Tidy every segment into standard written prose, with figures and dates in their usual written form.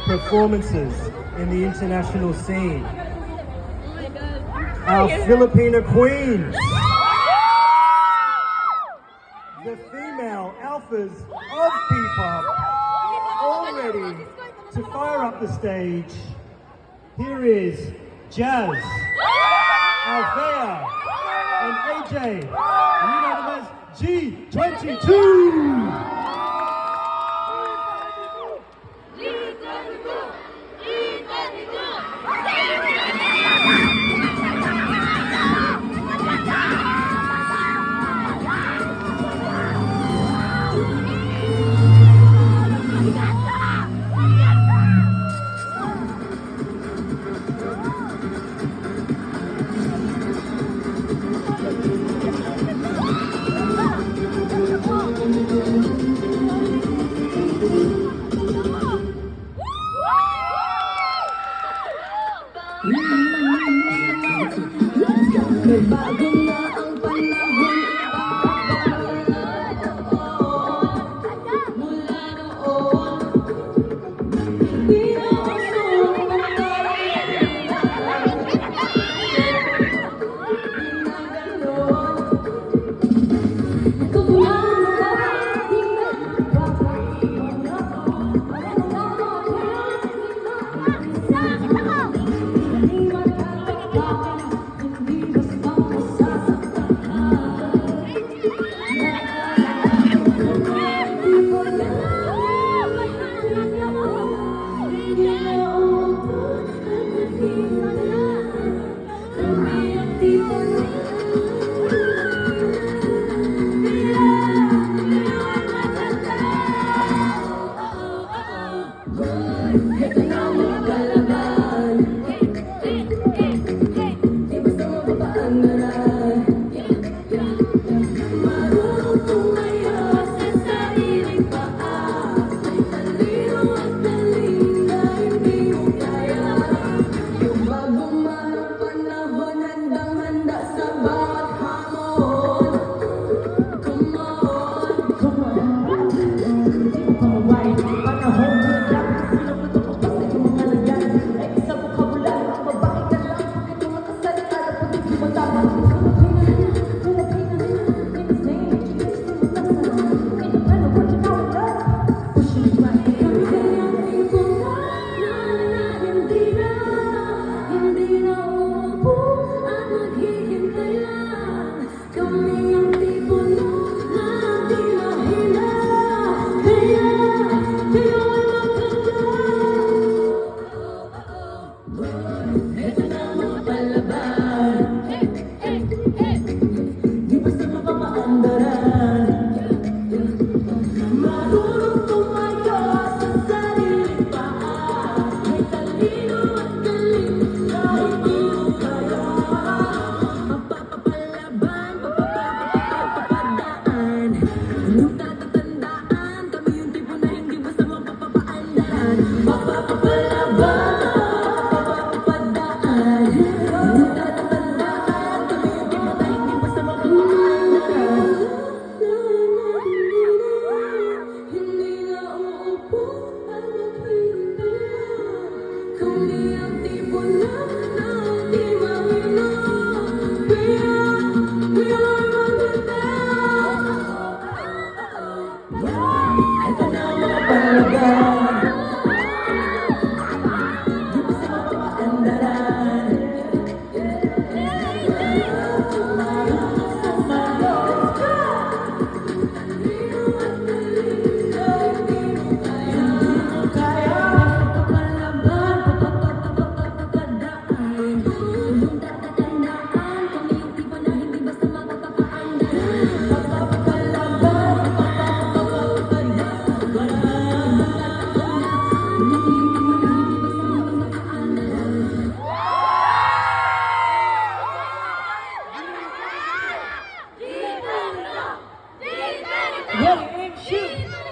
performances in the international scene. Our Filipino queens, the female alphas of P-pop, all ready to fire up the stage. Here is Jazz, Althea, and AJ, and you know them as G22. Nagbago na ang panahon, mula noon, di na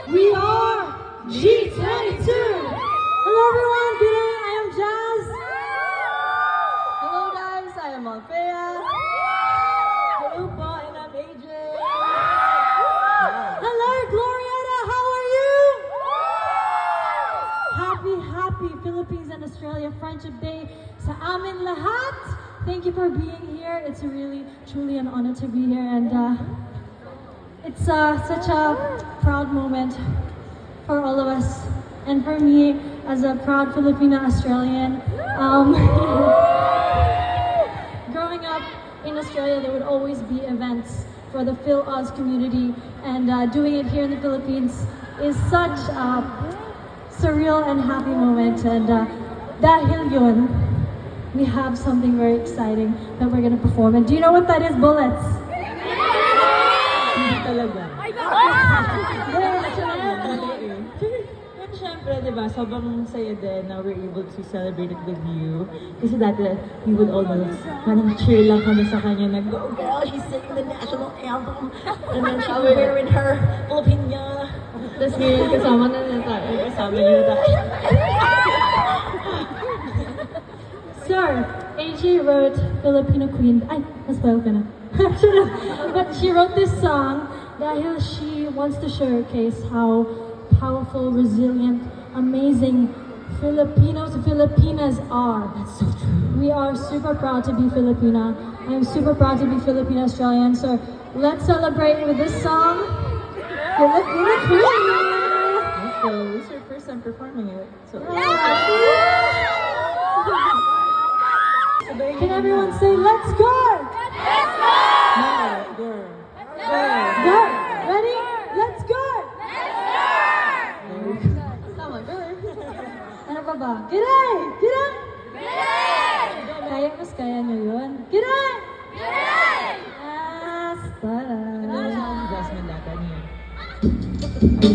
We are G22. Hello everyone, good day, I am Jazz. Hello guys, I am Althea. Hello po, and I'm AJ. Hello Glorietta, how are you? Happy happy Philippines and Australia Friendship Day sa amin lahat. Thank you for being here. It's really, truly an honor to be here, and it's such a proud moment for all of us, and for me as a proud Filipina Australian. Growing up in Australia, there would always be events for the Phil-Aus community, and doing it here in the Philippines is such a surreal and happy moment. And dahil yun, we have something very exciting that we're gonna perform. And do you know what that is, Bullets? Hindi talaga. Pero syempre, di ba, sobrang saya din na we're able to celebrate it with you. Kasi dati, we would always, parang cheer lang kami sa kanya na, go girl, she's singing the national anthem. And then she's wearing her Filipina. Tapos ngayon, kasama na tayo. Kasama niyo na tayo. Sir, AJ wrote Filipino Queen. Ay, naspell ka na. But she wrote this song dahil she wants to showcase how powerful, resilient, amazing Filipinos and Filipinas are. That's so true. We are super proud to be Filipina. I'm super proud to be Filipino Australian. So let's celebrate with this song, Filipino Queen. So, this is your first time performing it. So, Can everyone say, let's go? girl. Go! Ready? Let's go! Tama, girl. Ano pa ba? G'day! G'day! Kaya mas kaya nyo yun? G'day! Tara! Ano si Jasmine data niya?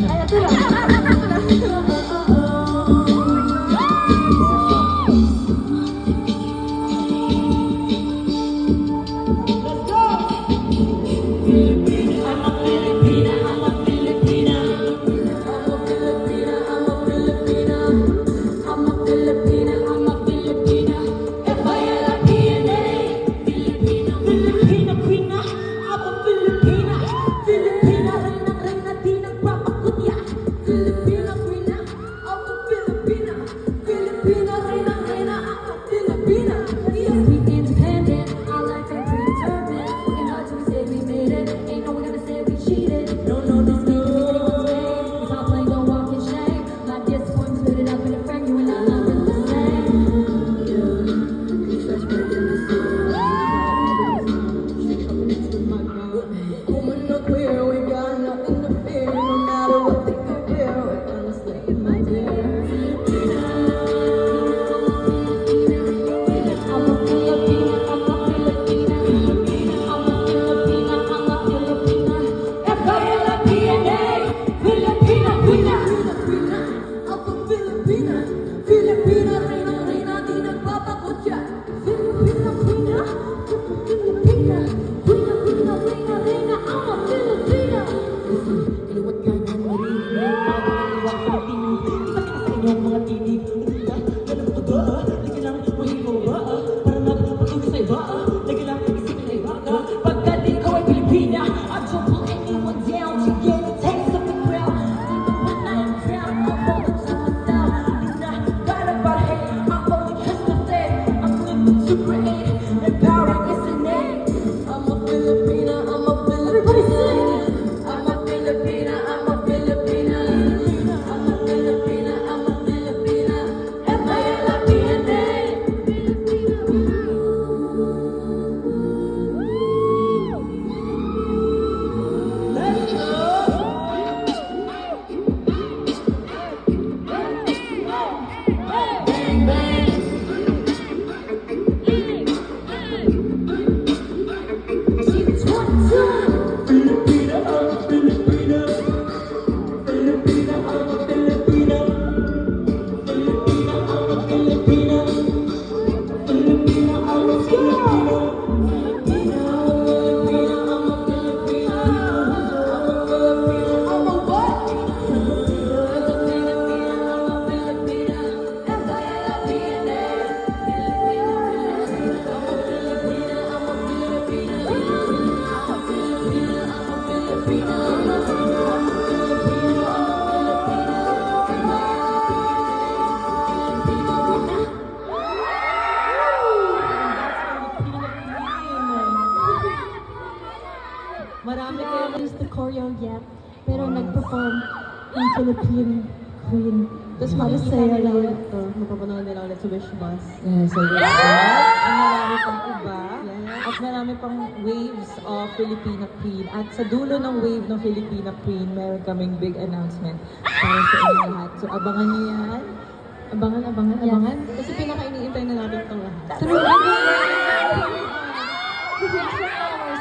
Ay, ito lang. know yet, pero nag-perform ng Philippine Queen. Tapos Maricela makikita nila Yeo. ulit to. Mapapanood nila ulit sa Wish Bus. Yes, so yes. At marami pang iba. At marami pang waves of Filipina Queen. At sa dulo ng wave ng Filipina Queen, meron kaming big announcement para sa inyo lahat. So abangan niyo yan. Abangan, abangan, Yes. abangan. Kasi pinaka-iniintay na natin itong lahat. Through hours,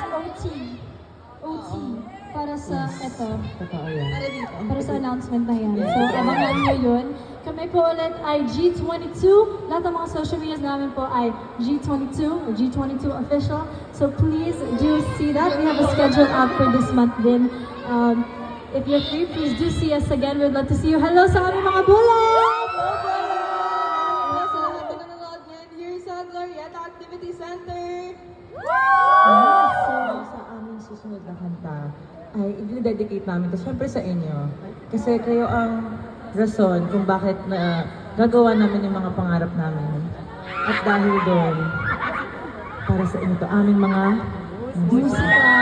OT, para sa eto, Totoo yan. Para dito. para sa announcement na yan. So, abangan nyo yun. Kami po ulit ay G22. Lahat ng mga social medias namin po ay G22 or G22 official. So, please do see that. We have a schedule out for this month din. If you're free, please do see us again. We'd love to see you. Hello sa aming mga bulag! Hello sa lahat na nanonood ngayon here sa Glorieta Activity Center. So, sa aming susunod na kanta, ay i-dedicate namin ito syempre sa inyo. Kasi kayo ang rason kung bakit na gagawa namin yung mga pangarap namin. At dahil doon, para sa inyo to, aming mga Musika!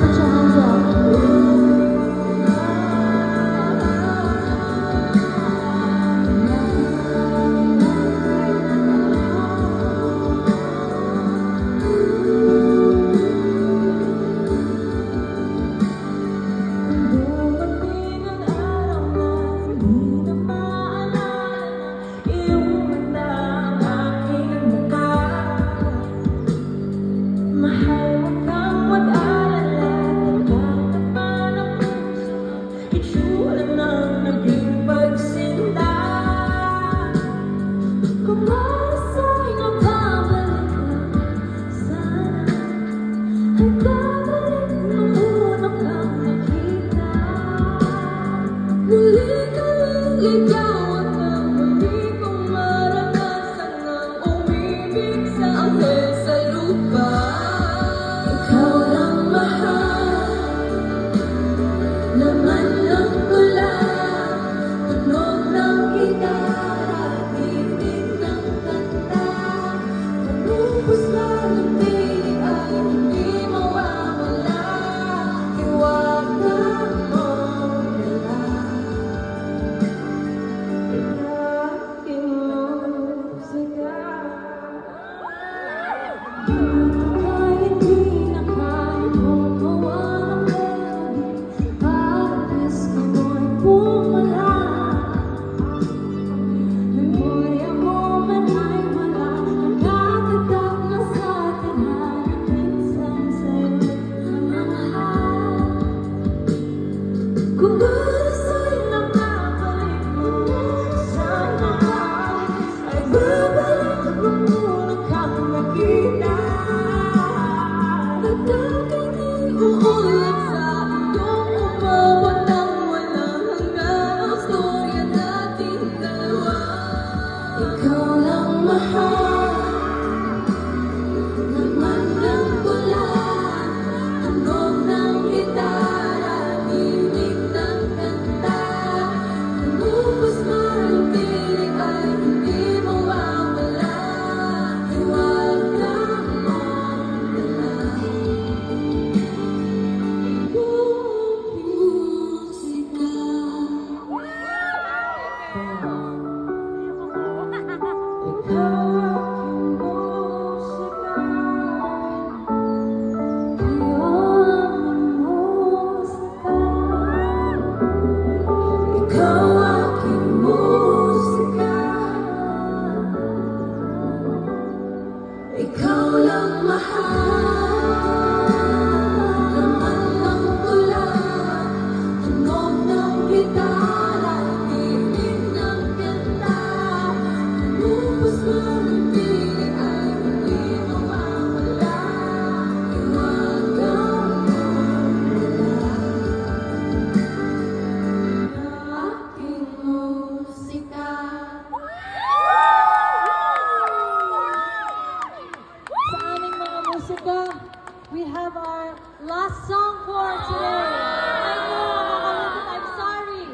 Put your hands up. Kung masa'y mababalik ka, sana ay babalik nung una kang nakita. Muli kang ligawan ng muli kong maranasan ang umibig sa anghel sa lupa. Ikaw lang mahal, laman ng tula, tunog ng gitara, titig ng kanta. Pumupos na ng tinig ay hindi mawawala. Iwanan mo nila. Aking musika. Kahit di na kaya gumawa ng melody, pagkis ako'y pumala. Memorya mo man ay wala, nagkakatak na sa atin, hanapin lang sa'yo ang mahal. Kung gusta'y nakabalik mo sana, ay babalik mo muna kang nakita. At aking iuulit sa iyong umabot ng walang hanggan ang storya nating dalawa. Ikaw lang mahal, laman ng tula, tunog ng gitara, tinig ng kanta. Pumupos man ang tinig ay hindi mawawala. Iwanan mo nila. last song for today. I know, nakakalimutan. I'm sorry.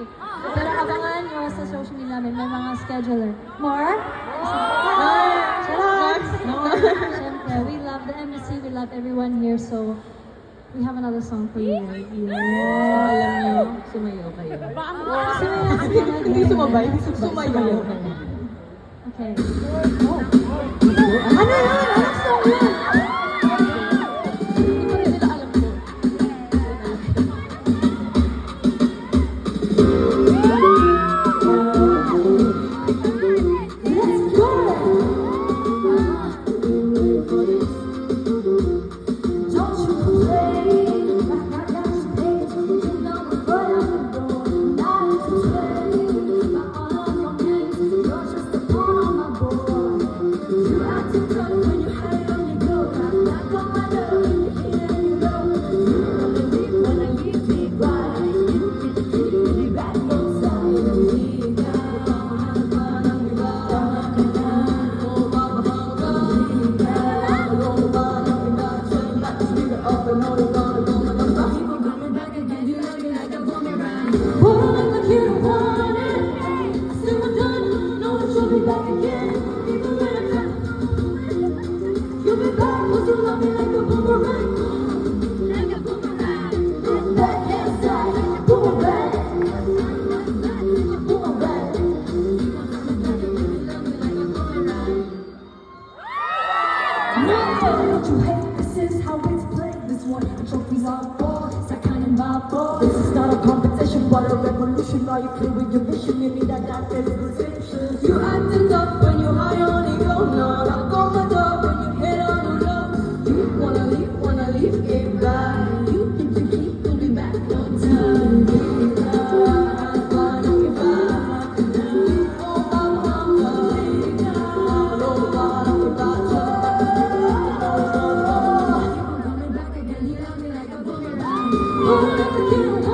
Pero abangan nyo sa social media namin. May mga scheduler. More? Charot! Siyempre, we love the embassy. We love everyone here. So, we have another song for you. Yeah. Alam niyo, sumayaw kayo. Hindi sumabay, sumayaw. Okay. Oh. Ano yun? Anong song yun? Hindi ko rin nila alam ko. Let's go! Don't you complain, like I got you paid. You know the foot on the door, not to play. My all on your knees, you're just a pawn on my board. You act too tough when you hide on your go. Knock on my door when you hit and you go. You wanna leave when I leave me right. You be back inside. You'll be back, 'cause you love me like a boomerang. Like a boomerang. Back inside, boomerang. Boomerang. No, don't you hate? This is how it's played. This one, the trophies are for. Second and my ball. This is not a competition, but a revolution. Are you clear with your vision? You need that position. You acting up when you high on ego. No, knock on my door when you hit on the low. You wanna leave, get back. You think you keep, you'll be back on time. Coming back again, you love me like a boomerang. Oh, like a